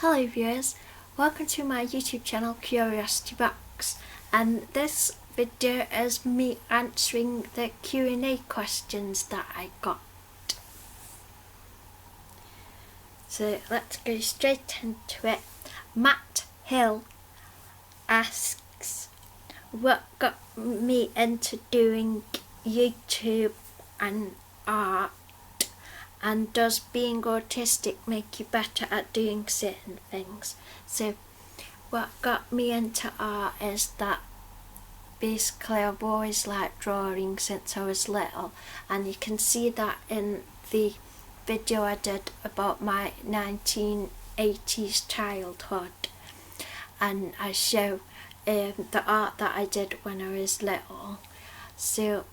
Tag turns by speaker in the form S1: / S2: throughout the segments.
S1: Hello viewers, welcome to my YouTube channel Curiosity Box, and this video is me answering the Q&A questions that I got. So let's go straight into it. Matt Hill asks, what got me into doing YouTube and art? And does being autistic make you better at doing certain things? So what got me into art is that basically I've always liked drawing since I was little, and you can see that in the video I did about my 1980s childhood, and I show the art that I did when I was little. So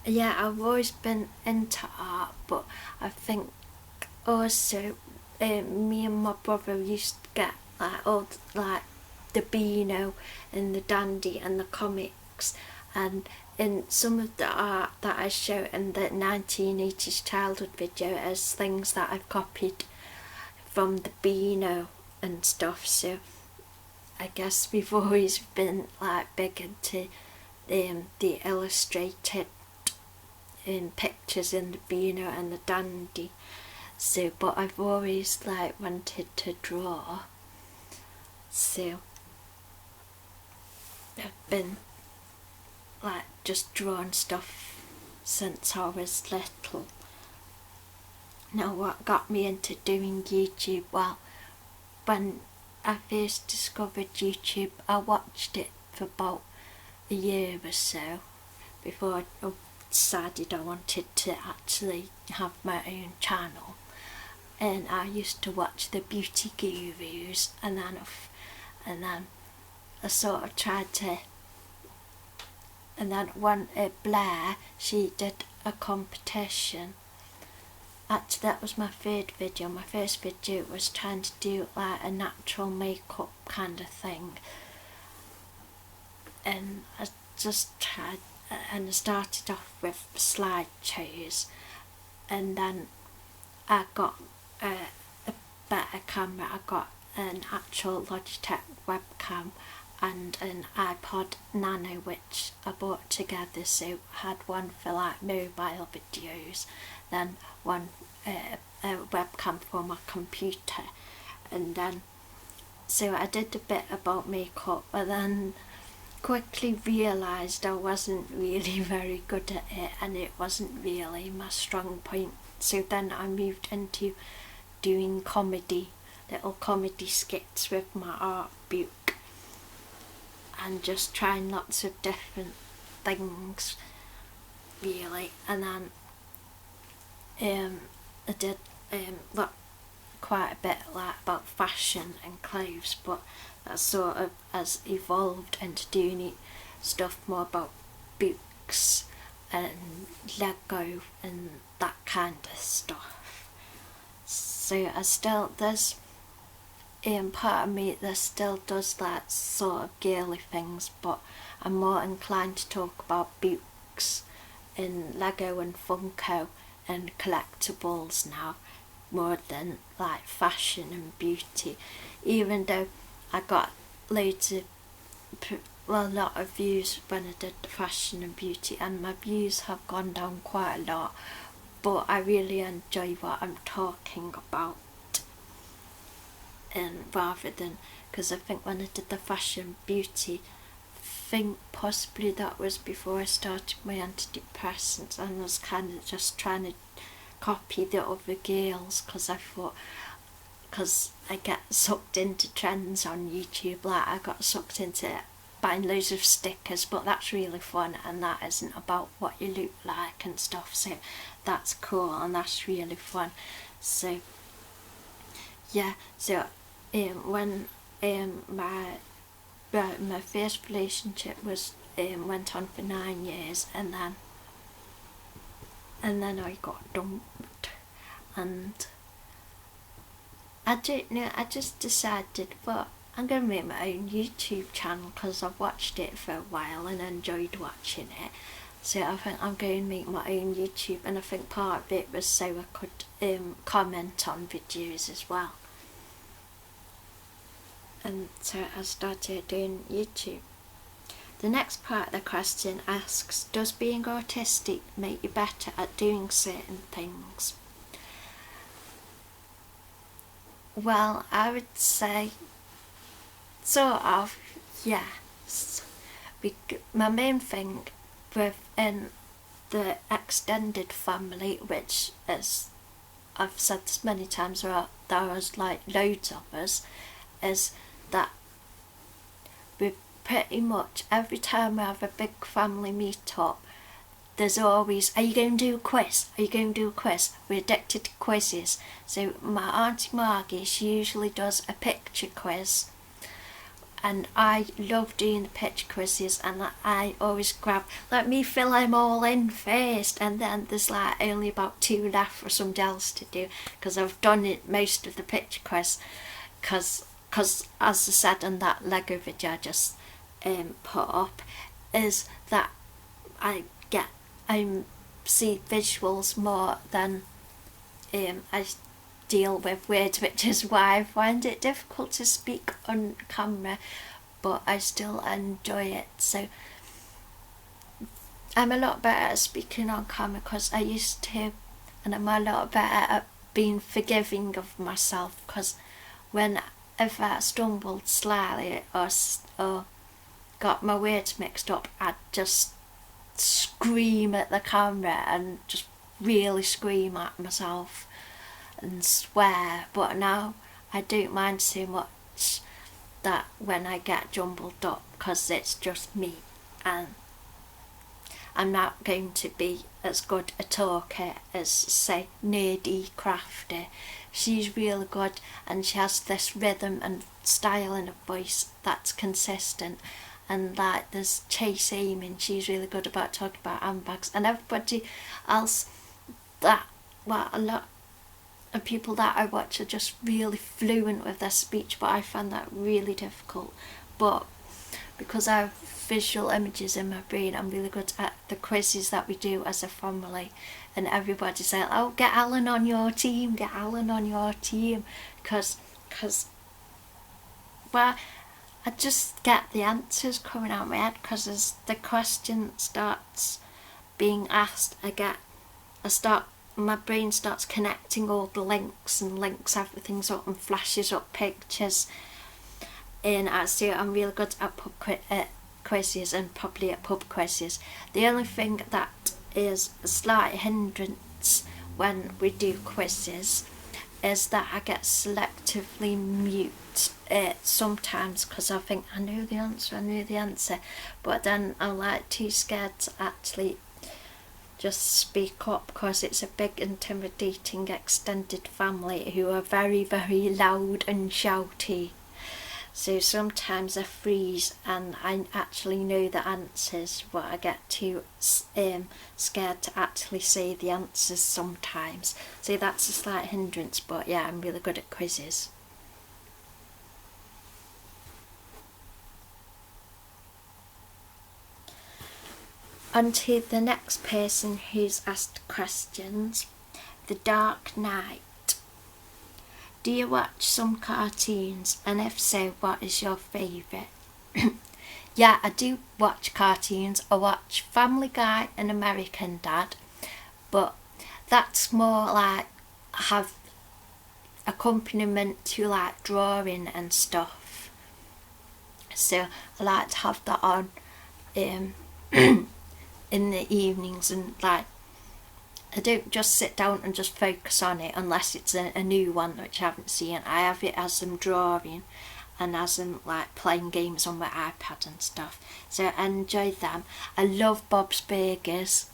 S1: yeah, I've always been into art, but I think also me and my brother used to get like the Beano and the Dandy and the comics, and in some of the art that I show in the 1980s childhood video is things that I've copied from the Beano and stuff. So I guess we've always been like big into the illustrated pictures in the Beano and the Dandy. So but I've always like wanted to draw, so I've been like just drawing stuff since I was little. Now what got me into doing YouTube? Well, when I first discovered YouTube, I watched it for about a year or so before I decided I wanted to actually have my own channel. And I used to watch the beauty gurus, and then I sort of tried to, and then when Blair, she did a competition. Actually that was my third video. My first video was trying to do like a natural makeup kind of thing, and I just tried, and I started off with slideshows, and then I got a better camera. I got an actual Logitech webcam and an iPod Nano, which I bought together. So I had one for like mobile videos, then one a webcam for my computer, and then so I did a bit about makeup, but then quickly realised I wasn't really very good at it, and it wasn't really my strong point. So then I moved into doing comedy, little comedy skits with my art book, and just trying lots of different things really. And then I did quite a bit like about fashion and clothes, but that sort of has evolved into doing stuff more about books and Lego and that kind of stuff. So I still, there's part of me that still does that sort of girly things, but I'm more inclined to talk about books and Lego and Funko and collectibles now, more than like fashion and beauty, even though I got loads of, well, a lot of views when I did the fashion and beauty, and my views have gone down quite a lot, but I really enjoy what I'm talking about, and rather than, because I think when I did the fashion beauty, I think possibly that was before I started my antidepressants, and I was kind of just trying to copy the other girls, because I thought, because I get sucked into trends on YouTube, like I got sucked into buying loads of stickers, but that's really fun, and that isn't about what you look like and stuff, so that's cool and that's really fun. So yeah, so when my first relationship was went on for 9 years, and then I got dumped, and I don't know, I just decided, well, I'm going to make my own YouTube channel because I've watched it for a while and enjoyed watching it. So I think I'm going to make my own YouTube, and I think part of it was so I could comment on videos as well. and so I started doing YouTube. The next part of the question asks, does being autistic make you better at doing certain things? Well, I would say sort of, yes. My main thing within the extended family, which is, I've said this many times, there was like loads of us, is that we pretty much every time we have a big family meet up, there's always, are you going to do a quiz? Are you going to do a quiz? We're addicted to quizzes. So my Auntie Margie, she usually does a picture quiz, and I love doing the picture quizzes, and I always grab, let me fill them all in first, and then there's like only about 2 left for somebody else to do, because I've done it most of the picture quiz, because as I said in that Lego video I just put up, is that I see visuals more than I deal with words, which is why I find it difficult to speak on camera, but I still enjoy it. So I'm a lot better at speaking on camera because I used to, and I'm a lot better at being forgiving of myself, because whenever I stumbled slightly or got my words mixed up, I'd just scream at the camera and just really scream at myself and swear. But now I don't mind so much that when I get jumbled up, because it's just me, and I'm not going to be as good a talker as, say, Nerdy Crafty. She's really good, and she has this rhythm and style in her voice that's consistent. And like there's Chase Eamon, she's really good about talking about handbags, and everybody else that, well, a lot of people that I watch are just really fluent with their speech, but I find that really difficult. But because I have visual images in my brain, I'm really good at the quizzes that we do as a family, and everybody's like, oh, get Alan on your team, get Alan on your team, because well, I just get the answers coming out of my head, because as the question starts being asked, my brain starts connecting all the links and links everything's up and flashes up pictures. And I'm really good at quizzes, and probably at pub quizzes. The only thing that is a slight hindrance when we do quizzes is that I get selectively mute sometimes, because I think I know the answer, but then I'm like too scared to actually just speak up, because it's a big intimidating extended family who are very, very loud and shouty. So sometimes I freeze and I actually know the answers, but I get too scared to actually say the answers sometimes. So that's a slight hindrance, but yeah, I'm really good at quizzes. On to the next person who's asked questions. The Dark Knight. Do you watch some cartoons, and if so, what is your favourite? Yeah, I do watch cartoons. I watch Family Guy and American Dad, but that's more like have accompaniment to like drawing and stuff. So I like to have that on in the evenings, and like I don't just sit down and just focus on it unless it's a new one which I haven't seen. I have it as I'm drawing and as I'm like playing games on my iPad and stuff. So I enjoy them. I love Bob's Burgers.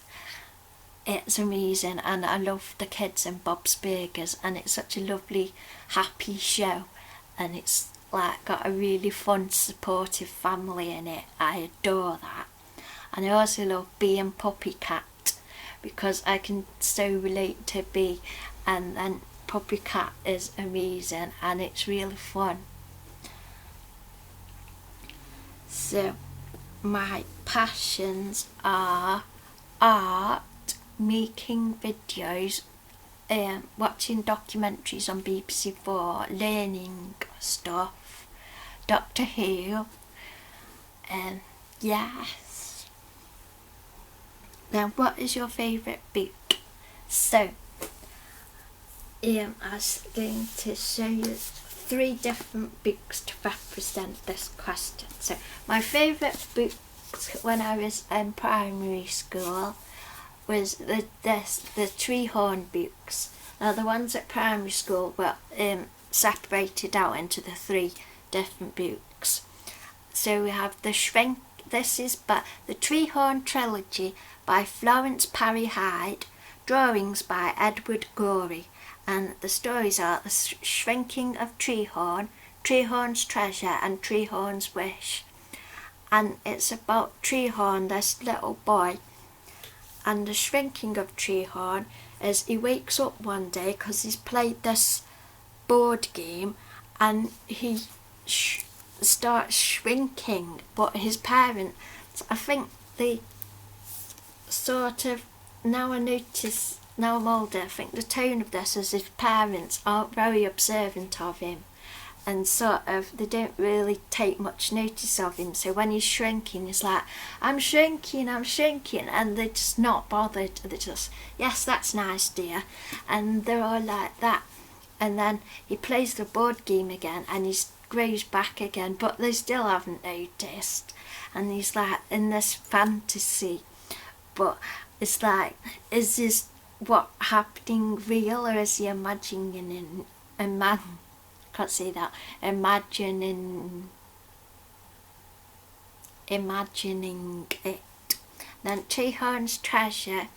S1: It's amazing, and I love the kids in Bob's Burgers, and it's such a lovely, happy show, and it's like got a really fun, supportive family in it. I adore that. And I also love Bee and Puppy Cat, because I can so relate to Bee, and Puppy Cat is amazing, and it's really fun. So my passions are art, making videos, watching documentaries on BBC4, learning stuff, Doctor Who. Yes. Now, what is your favourite book? So, I was going to show you 3 different books to represent this question. So, my favourite books when I was in primary school was the Treehorn books. Now, the ones at primary school were separated out into the 3 different books. So we have the Treehorn Trilogy by Florence Parry Hyde, drawings by Edward Gorey, and the stories are The Shrinking of Treehorn, Treehorn's Treasure and Treehorn's Wish. And it's about Treehorn, this little boy. And the shrinking of Treehorn is he wakes up one day because he's played this board game and he starts shrinking, but his parents, I think they sort of, now I notice, now I'm older, I think the tone of this is his parents aren't very observant of him and sort of they don't really take much notice of him, so when he's shrinking he's like, I'm shrinking, and they're just not bothered. They're just, yes, that's nice dear, and they're all like that. And then he plays the board game again and he grows back again, but they still haven't noticed, and he's like in this fantasy, but it's like, is this what happening real, or is he imagining it. Then Treehorn's Treasure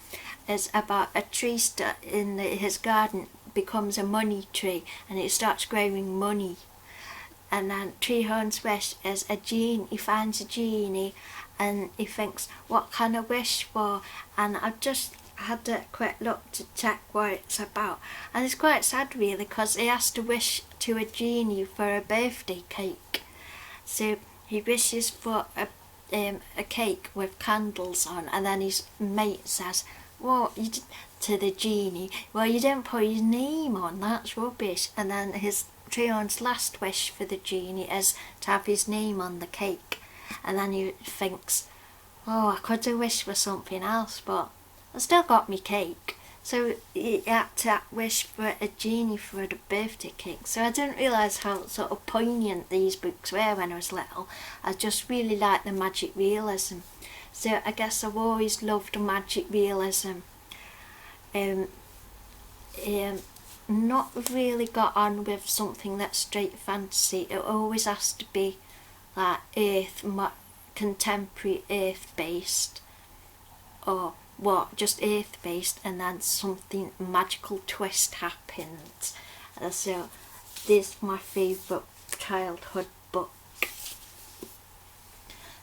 S1: is about a tree in his garden becomes a money tree and it starts growing money. And then Treehorn's Wish is he finds a genie and he thinks, what can I wish for? And I've just had a quick look to check what it's about, and it's quite sad really, because he has to wish to a genie for a birthday cake. So he wishes for a cake with candles on, and then his mate says, well, to the genie, well, you didn't put his name on, that's rubbish. And then Treehorn's last wish for the genie is to have his name on the cake, and then he thinks, oh, I could have wished for something else, but I still got me cake. So he had to wish for a genie for the birthday cake. So I didn't realise how sort of poignant these books were when I was little. I just really liked the magic realism. So I guess I've always loved magic realism. Not really got on with something that's straight fantasy. It always has to be like contemporary Earth based, or just Earth based, and then something magical twist happens. So this is my favourite childhood book.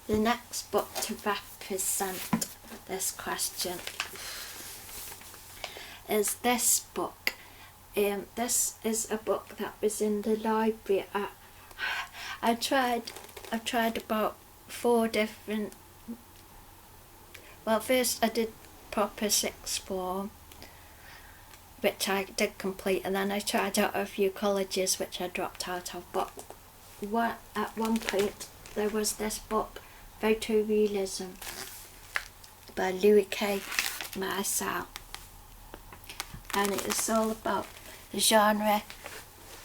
S1: The next book to represent this question is this book. This is a book that was in the library. I've tried about 4 different. Well, first I did proper sixth form, which I did complete, and then I tried out a few colleges which I dropped out of. But at one point there was this book, Photorealism by Louis K. Marcel, and it is all about the genre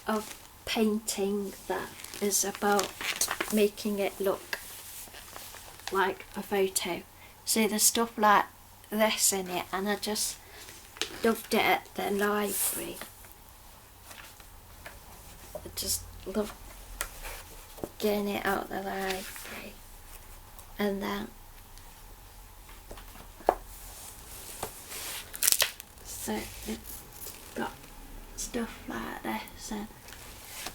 S1: of painting that is about making it look like a photo. So there's stuff like this in it, and I just loved it at the library. I just loved getting it out of the library. And then so it got stuff like this,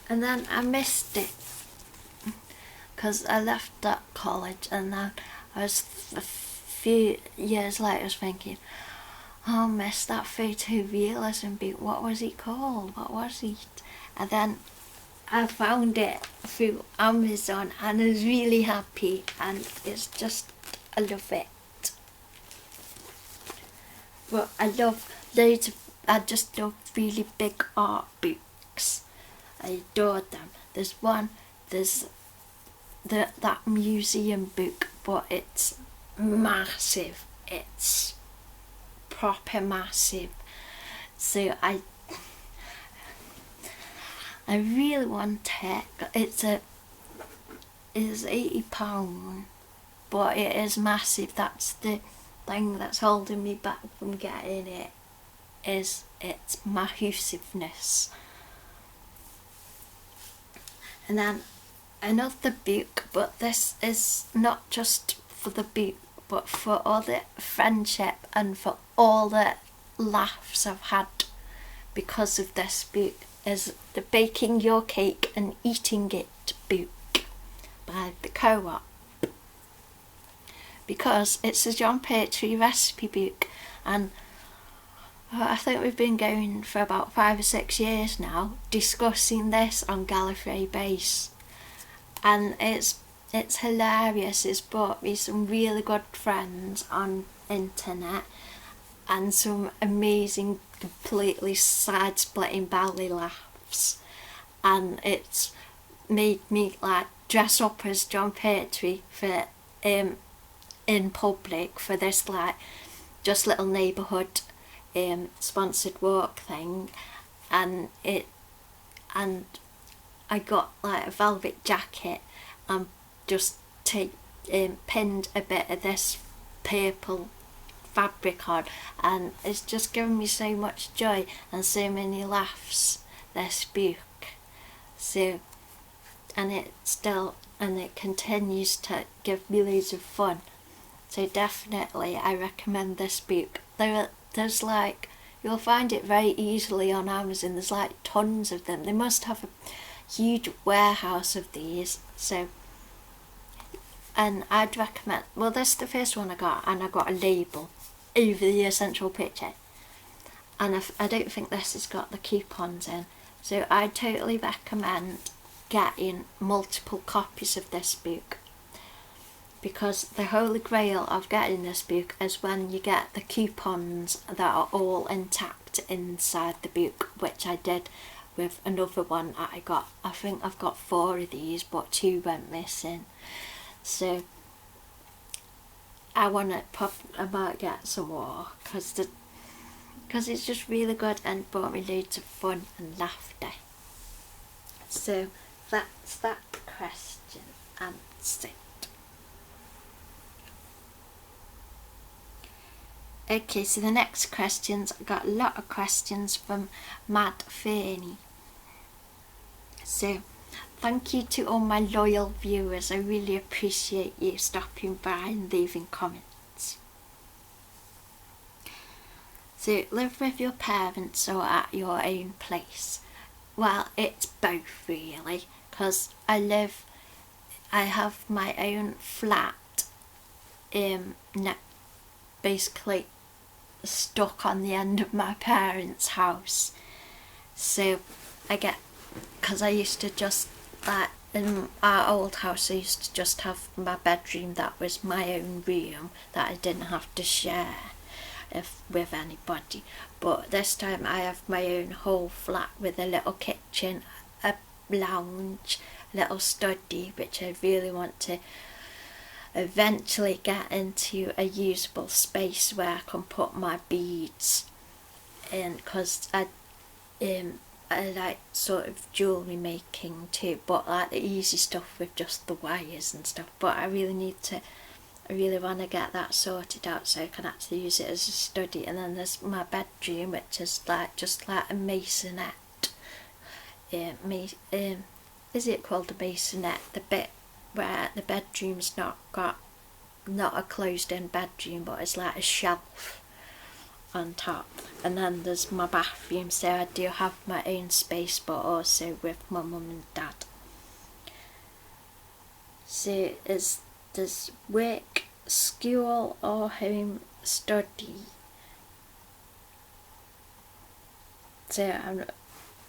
S1: and then I missed it because I left that college, and then I was a few years later I was thinking, oh, I missed that photorealism book, what was it called, and then I found it through Amazon and I was really happy, and it's just, I love it. But I just love really big art books. I adore them. There's that museum book, but it's massive. It's proper massive. So I really want it. It's £80, but it is massive. That's the thing that's holding me back from getting it, is its massiveness. And then another book, but this is not just for the book, but for all the friendship and for all the laughs I've had because of this book, is the Baking Your Cake and Eating It book by the Co-op, because it's a John Pertwee recipe book, and I think we've been going for about 5 or 6 years now discussing this on Gallifrey Base, and it's hilarious. It's brought me some really good friends on internet and some amazing, completely side-splitting belly laughs, and it's made me like dress up as John Pertwee for in public for this like just little neighbourhood sponsored walk thing, and I got like a velvet jacket and just pinned a bit of this purple fabric on, and it's just given me so much joy and so many laughs, this book. So, and it continues to give me loads of fun. So definitely I recommend this book. There's like, you'll find it very easily on Amazon. There's like tons of them. They must have a huge warehouse of these. So, and I'd recommend, well, this is the first one I got, and I got a label over the essential picture, and I don't think this has got the coupons in, so I totally recommend getting multiple copies of this book, because the holy grail of getting this book is when you get the coupons that are all intact inside the book, which I did with another one that I got. I think I've got 4 of these, but 2 went missing. So I might get some more, because it's just really good and brought me loads of fun and laughter. So that's that question answered. Okay, so the next questions, I got a lot of questions from Matt Fernie. So thank you to all my loyal viewers. I really appreciate you stopping by and leaving comments. So, live with your parents or at your own place? Well, it's both really, because I have my own flat, basically stuck on the end of my parents' house. So because I used to just, in our old house, I used to just have my bedroom that was my own room that I didn't have to share with anybody. But this time I have my own whole flat with a little kitchen, a lounge, a little study, which I really want to eventually get into a usable space where I can put my beads in, because I like sort of jewellery making too, but like the easy stuff with just the wires and stuff. But I really want to get that sorted out so I can actually use it as a study. And then there's my bedroom, which is just like a masonette. Is it called a masonette? The bit where the bedroom's not a closed-in bedroom, but it's like a shelf on top. And then there's my bathroom, so I do have my own space, but also with my mum and dad. So does work, school or home study? So I'm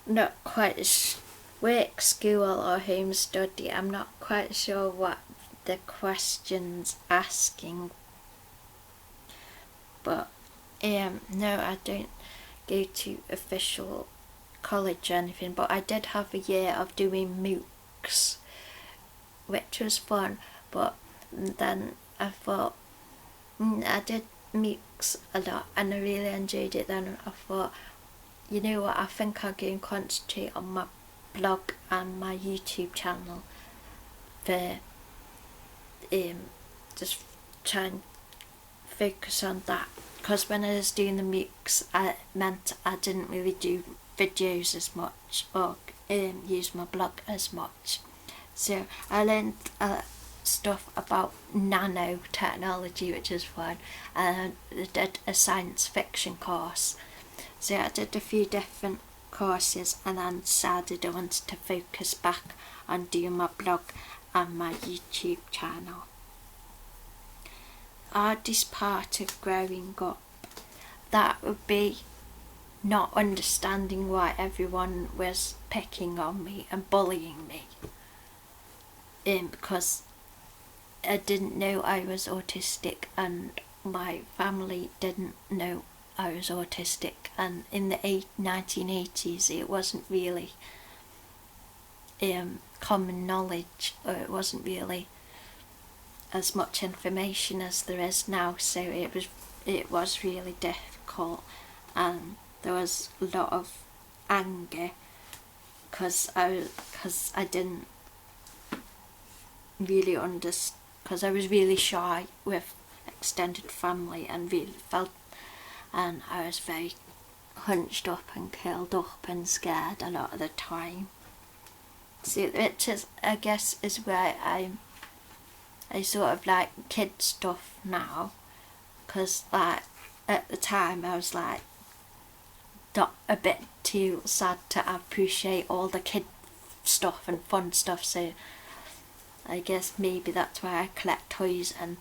S1: not quite work, school or home study. I'm not quite sure what the question's asking, but no, I don't go to official college or anything, but I did have a year of doing MOOCs, which was fun. But then I thought, I did mix a lot and I really enjoyed it. Then I thought, you know what, I think I'll go and concentrate on my blog and my YouTube channel for just try and focus on that, because when I was doing the mix, it meant I didn't really do videos as much or use my blog as much. So I learned stuff about nanotechnology, which is fun, and I did a science fiction course. So I did a few different courses and then decided I wanted to focus back on doing my blog and my YouTube channel. Hardest part of growing up, that would be not understanding why everyone was picking on me and bullying me, because I didn't know I was autistic and my family didn't know I was autistic, and in the 1980s it wasn't really common knowledge, or it wasn't really as much information as there is now, so it was really difficult, and there was a lot of anger because I didn't really understand, because I was really shy with extended family and really felt, and I was very hunched up and curled up and scared a lot of the time. So which is, I guess, is where I sort of like kid stuff now, because like at the time I was like not a bit too sad to appreciate all the kid stuff and fun stuff, so I guess maybe that's why I collect toys and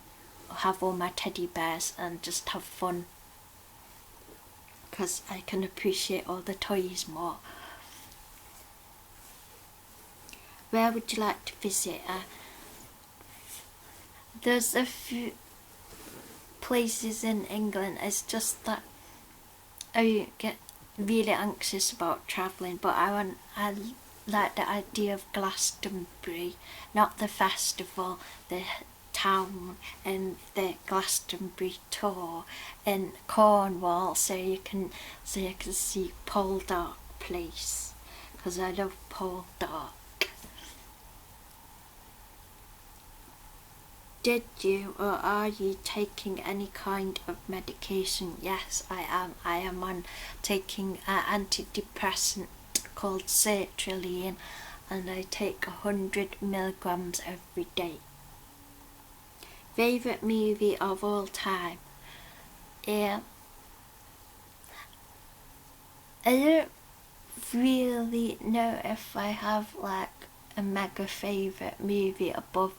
S1: have all my teddy bears and just have fun, because I can appreciate all the toys more. Where would you like to visit? There's a few places in England. It's just that I get really anxious about travelling, but I like the idea of Glastonbury, not the festival, the town, and the Glastonbury tour in Cornwall, so you can see Poldark Place, because I love Poldark. Did you or are you taking any kind of medication? Yes, I am. I am on taking an antidepressant called sertraline, and I take 100 milligrams every day. Favourite movie of all time? I don't really know if I have like a mega favourite movie above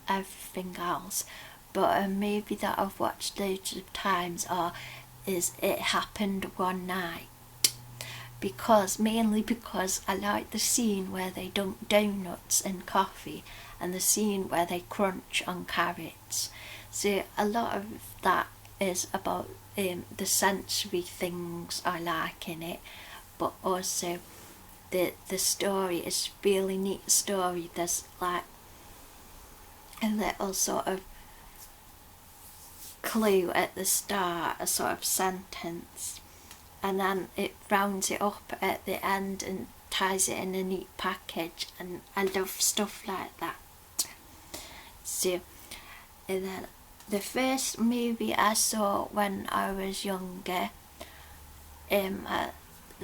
S1: everything else, but a movie that I've watched loads of times is It Happened One Night, mainly because I like the scene where they dunk donuts in coffee and the scene where they crunch on carrots. So a lot of that is about the sensory things I like in it, but also the story is really neat story. There's like a little sort of clue at the start, a sort of sentence, and then it rounds it up at the end and ties it in a neat package, and I love stuff like that. So, and then the first movie I saw when I was younger, the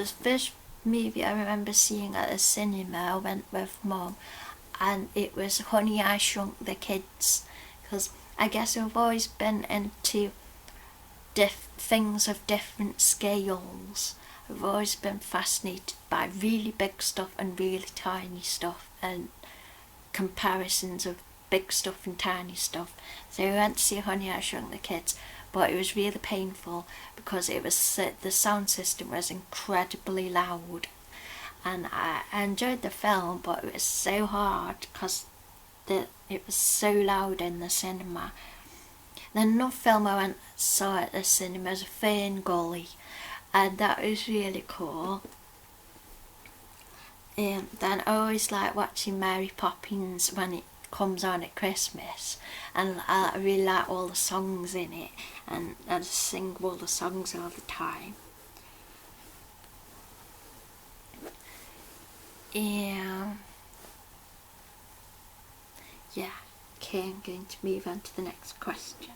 S1: first movie I remember seeing at the cinema, I went with Mum, and it was Honey, I Shrunk the Kids, because I guess I've always been into things of different scales. I've always been fascinated by really big stuff and really tiny stuff, and comparisons of big stuff and tiny stuff. So I went to see Honey, I Shrunk the Kids, but it was really painful because the sound system was incredibly loud, and I enjoyed the film, but it was so hard because it was so loud in the cinema. Then another film I went and saw at the cinema was Fern Gully, and that was really cool. Then I always like watching Mary Poppins when it comes on at Christmas, and I really like all the songs in it, and I just sing all the songs all the time. Yeah, okay, I'm going to move on to the next question.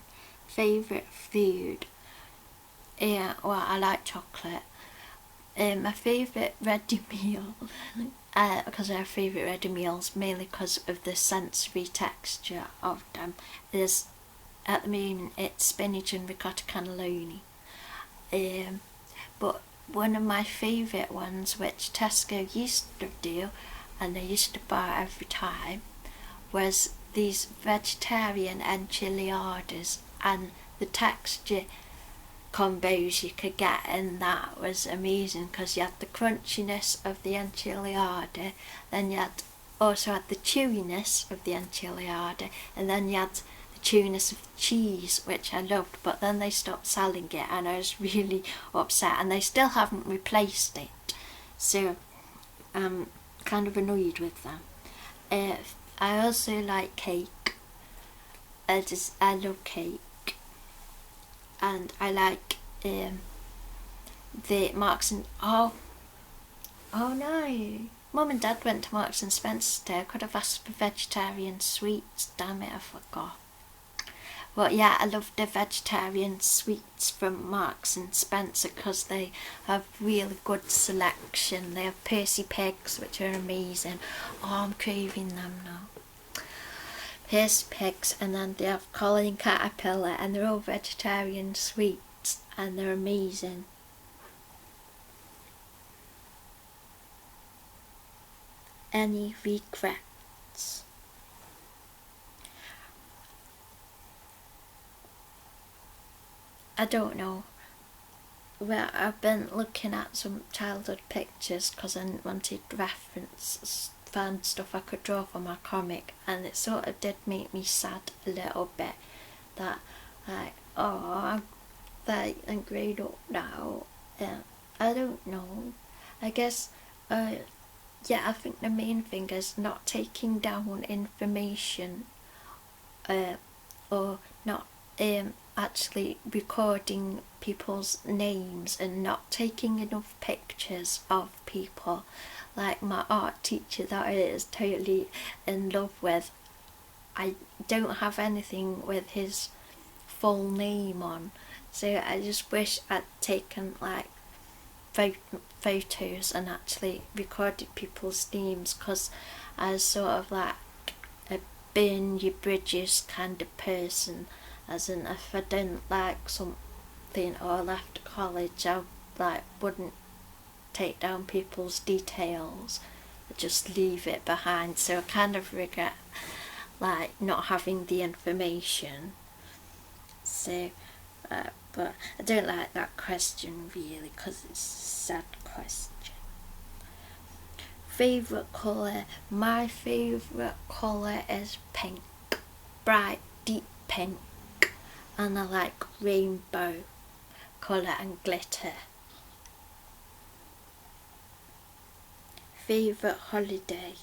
S1: Favourite food? Well, I like chocolate. My favourite ready meal, because I have favourite ready meals mainly because of the sensory texture of them, is at the moment it's spinach and ricotta cannelloni. But one of my favourite ones, which Tesco used to do and I used to buy every time, was these vegetarian enchiladas, and the texture combos you could get in that was amazing, because you had the crunchiness of the enchilada, then you also had the chewiness of the enchilada, and then you had the chewiness of the cheese, which I loved, but then they stopped selling it and I was really upset, and they still haven't replaced it, so I'm kind of annoyed with them. I also like cake. I love cake, and I like the Marks and oh no, Mum and Dad went to Marks and Spencer today. I could have asked for vegetarian sweets. Damn it, I forgot. But yeah, I love the vegetarian sweets from Marks and Spencer because they have really good selection. They have Percy Pigs, which are amazing. Oh, I'm craving them now. Percy Pigs, and then they have Colin Caterpillar, and they're all vegetarian sweets, and they're amazing. Any regrets? I don't know. Well, I've been looking at some childhood pictures because I wanted reference, found stuff I could draw for my comic, and it sort of did make me sad a little bit that, like, oh, I'm grown up now. I don't know. I guess, I think the main thing is not taking down information, or not actually recording people's names and not taking enough pictures of people. Like my art teacher that I is totally in love with, I don't have anything with his full name on, so I just wish I'd taken like photos and actually recorded people's names, because I was sort of like a burn your bridges kind of person, as in if I didn't like something or left college, I wouldn't take down people's details, I'd just leave it behind. So I kind of regret not having the information. So but I don't like that question really, because it's a sad question. Favourite colour? My favourite colour is pink, bright deep pink, and I like rainbow colour and glitter. Favourite holiday?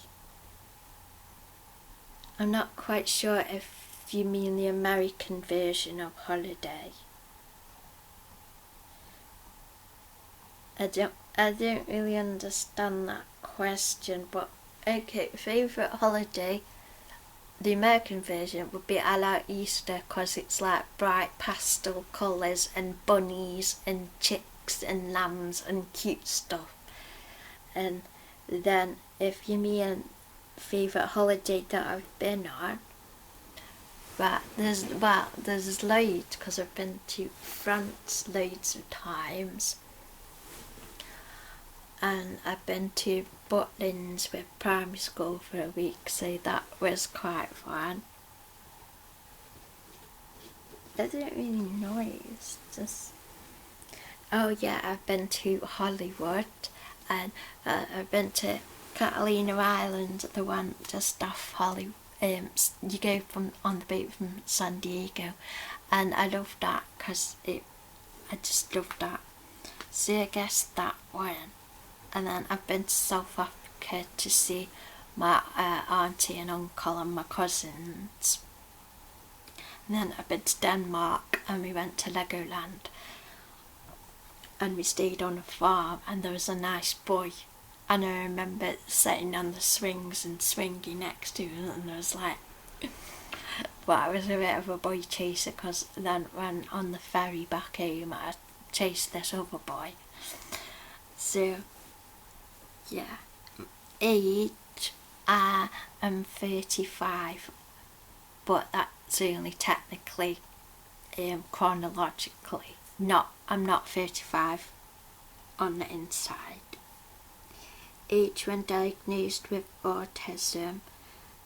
S1: I'm not quite sure if you mean the American version of holiday. I don't really understand that question, but okay, favourite holiday, the American version would be I like Easter because it's like bright pastel colours and bunnies and chicks and lambs and cute stuff. And then if you mean favourite holiday that I've been on, there's loads, because I've been to France loads of times, and I've been to Butlins with primary school for a week, so that was quite fun. I don't really know, it's just... Oh yeah, I've been to Hollywood, and I've been to Catalina Island, the one just off Hollywood. You go on the boat from San Diego, and I love that because I just love that. So I guess that one. And then I've been to South Africa to see my auntie and uncle and my cousins. And then I've been to Denmark and we went to Legoland and we stayed on a farm and there was a nice boy, and I remember sitting on the swings and swinging next to him, and I was like, but I was a bit of a boy chaser, because then when on the ferry back home I chased this other boy. So yeah, age, I am 35, but that's only technically, chronologically. I'm not 35 on the inside. Age when diagnosed with autism,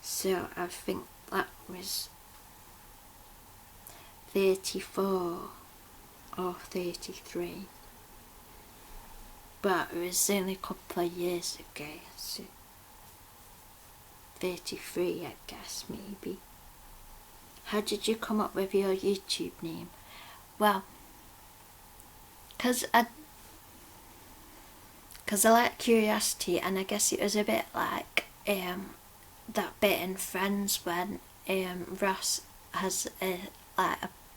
S1: so I think that was 34 or 33. But it was only a couple of years ago, so 33 I guess, maybe. How did you come up with your YouTube name? Well, because I like curiosity, and I guess it was a bit like that bit in Friends when Ross has a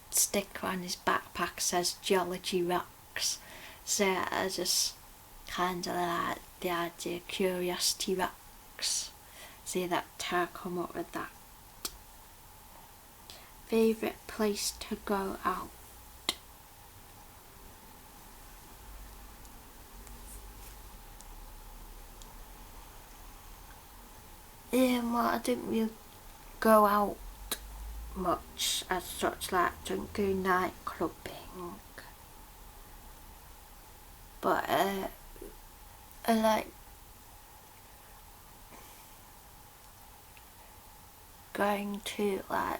S1: sticker on his backpack says Geology Rocks. So I just kind of like the idea Curiosity Rocks. See, that's how I come up with that. Favourite place to go out? Well, I didn't really go out much as such, like don't go night clubbing, but I like going to like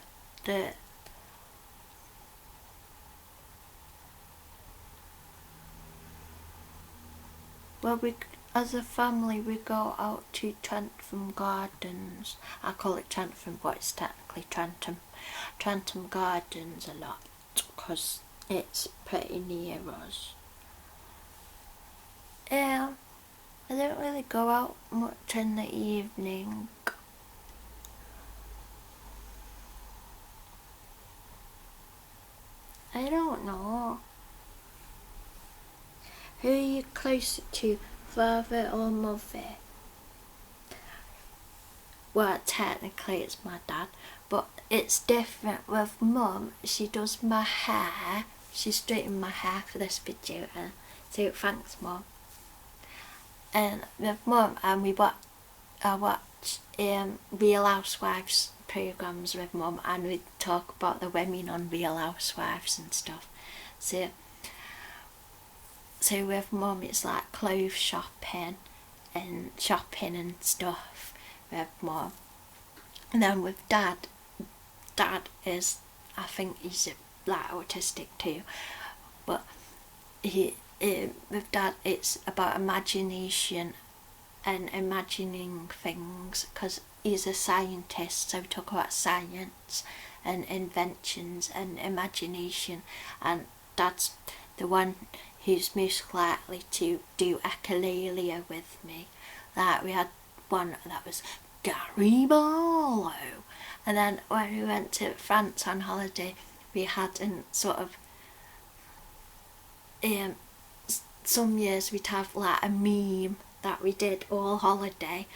S1: we as a family we go out to Trentham Gardens. I call it Trentham, but it's technically Trentham Gardens a lot because it's pretty near us. I don't really go out much in the evening. I don't know. Who are you closer to, father or mother? Well, technically it's my dad, but it's different with mum. She does my hair. She straightened my hair for this video, so thanks, mum. And with mum, and I watch Real Housewives programmes with mum, and we talk about the women on Real Housewives and stuff. So with mum it's like clothes shopping and stuff with mum. And then with dad is, I think he's like autistic too, but with dad it's about imagination and imagining things, because he's a scientist, so we talk about science and inventions and imagination, and dad's the one who's most likely to do echolale with me. Like we had one that was Gary Barlow, and then when we went to France on holiday we had in sort of some years we'd have like a meme that we did all holiday.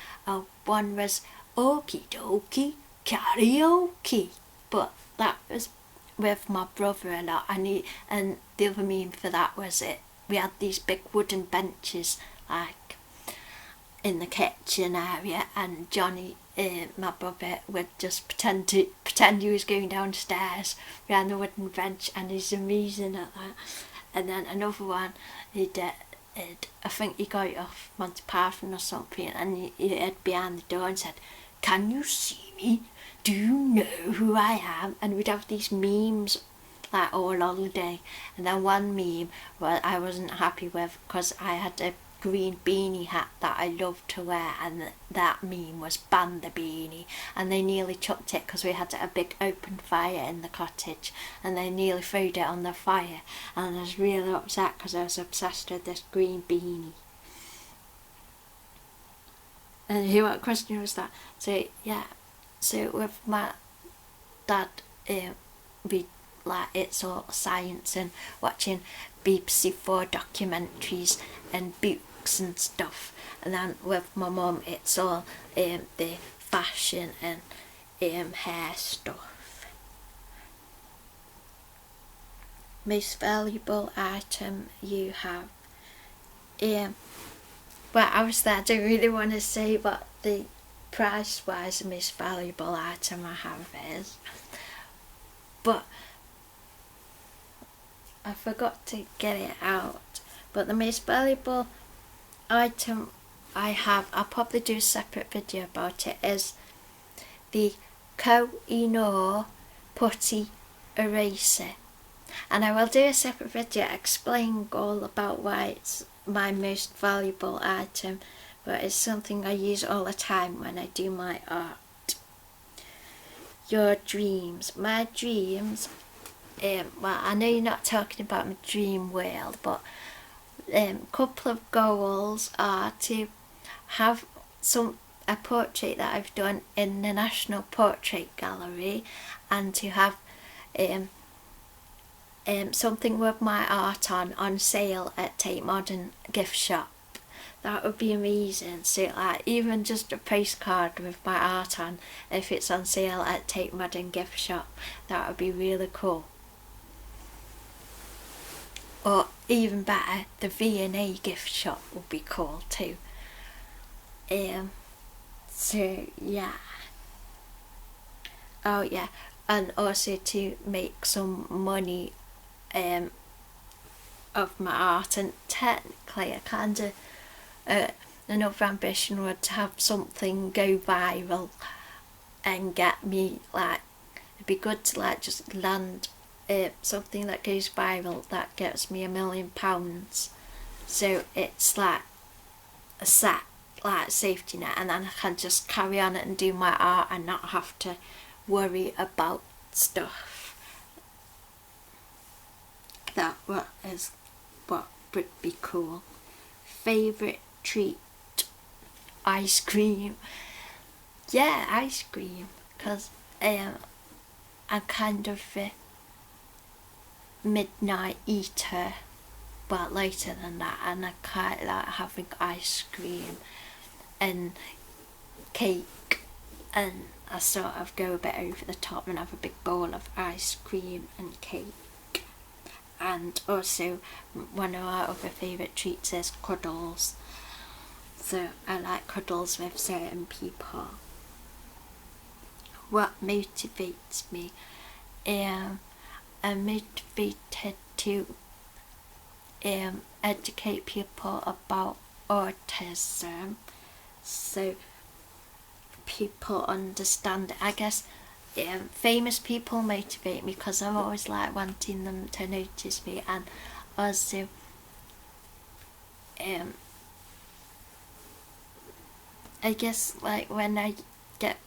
S1: One was okie dokie karaoke, but that was with my brother a lot, and the other meme for that was we had these big wooden benches like in the kitchen area, and Johnny, my brother, would just pretend he was going downstairs behind the wooden bench, and he's amazing at that. And then another one he did, I think he got it off Monty Python or something, and he hid behind the door and said, "Can you see me? Do you know who I am?" And we'd have these memes like all holiday. And then one meme I wasn't happy with, because I had a green beanie hat that I loved to wear, and that meme was "ban the beanie," and they nearly chucked it because we had a big open fire in the cottage, and they nearly threw it on the fire, and I was really upset because I was obsessed with this green beanie. And what question was that? So yeah, so with my dad, we like it's all science and watching BBC4 documentaries and books and stuff. And then with my mum, it's all the fashion and hair stuff. Most valuable item you have. Well, obviously I don't really want to say what the price-wise the most valuable item I have is, but I forgot to get it out. But the most valuable item I have, I'll probably do a separate video about it, is the Koh-i-Noor putty eraser. And I will do a separate video explaining all about why it's my most valuable item, but it's something I use all the time when I do my art. Your dreams. My dreams, well, I know you're not talking about my dream world, but a couple of goals are to have a portrait that I've done in the National Portrait Gallery, and to have something with my art on sale at Tate Modern gift shop. That would be amazing. So like even just a postcard with my art on, if it's on sale at Tate Modern gift shop, that would be really cool. Or even better, the V&A gift shop would be cool too. So yeah. Oh yeah, and also to make some money of my art, and technically I kind of another ambition would to have something go viral and get me, like, it'd be good to like just land something that goes viral that gets me £1 million, so it's like a set like safety net, and then I can just carry on and do my art and not have to worry about stuff. That is what would be cool. Favourite treat? Ice cream. Yeah, ice cream, because I'm kind of a midnight eater, well, later than that, and I quite like having ice cream and cake, and I sort of go a bit over the top and have a big bowl of ice cream and cake. And also one of my other favourite treats is cuddles, so I like cuddles with certain people. What motivates me? I'm motivated to educate people about autism, so people understand it. I guess famous people motivate me because I'm always like wanting them to notice me, and also I guess like when I get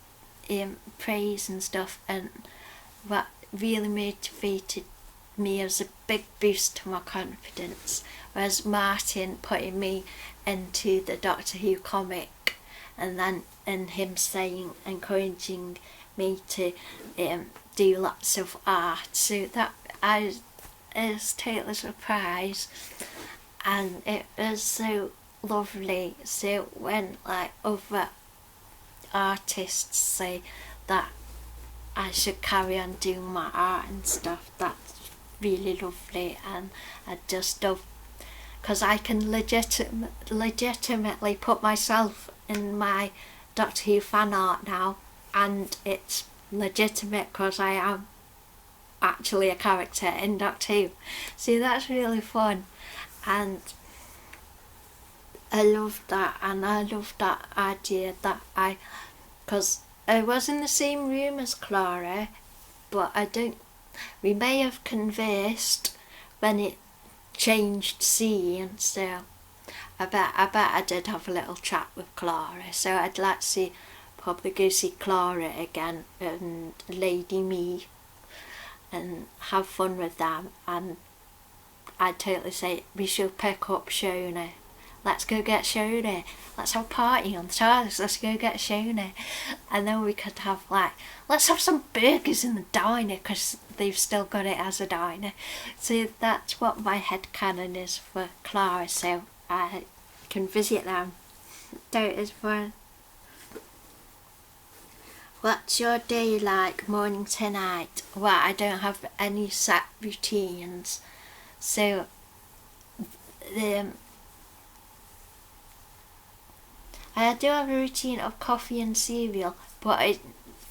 S1: praise and stuff, and what really motivated me as a big boost to my confidence was Martin putting me into the Doctor Who comic, and then him saying, encouraging me to do lots of art. So that I was totally surprised, and it was so lovely. So when like other artists say that I should carry on doing my art and stuff, that's really lovely, and I just love, because I can legitimately put myself in my Doctor Who fan art now, and it's legitimate because I am actually a character in Doctor Who. So that's really fun, and I love that, and I love that idea that because I was in the same room as Clara, but we may have conversed when it changed scene, so I bet I did have a little chat with Clara, so I'd like to probably go see Clara again and Lady Me and have fun with them, and I'd totally say we should pick up Shona, let's go get Shona, let's have a party on the TARDIS, let's go get Shona. And then we could have like, let's have some burgers in the diner, because they've still got it as a diner. So that's what my headcanon is for Clara, so I can visit them. So it's fun. What's your day like, morning to night? Well, I don't have any set routines, so I do have a routine of coffee and cereal, but it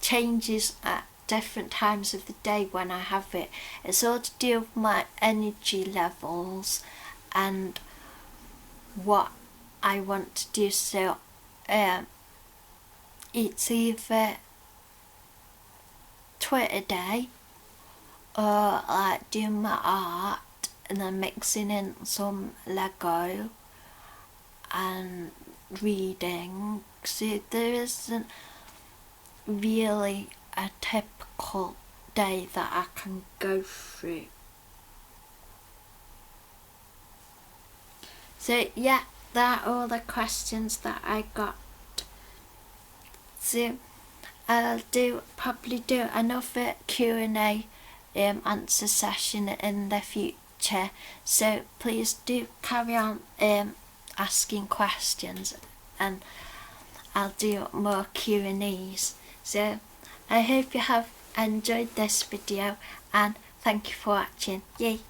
S1: changes at different times of the day when I have it. It's all to do with my energy levels and what I want to do. So it's either Twitter day, or like doing my art and then mixing in some Lego and reading. So there isn't really a typical day that I can go through. So yeah, that are all the questions that I got. So I'll probably do another Q&A answer session in the future, so please do carry on asking questions, and I'll do more Q&As. So I hope you have enjoyed this video, and thank you for watching. Yay!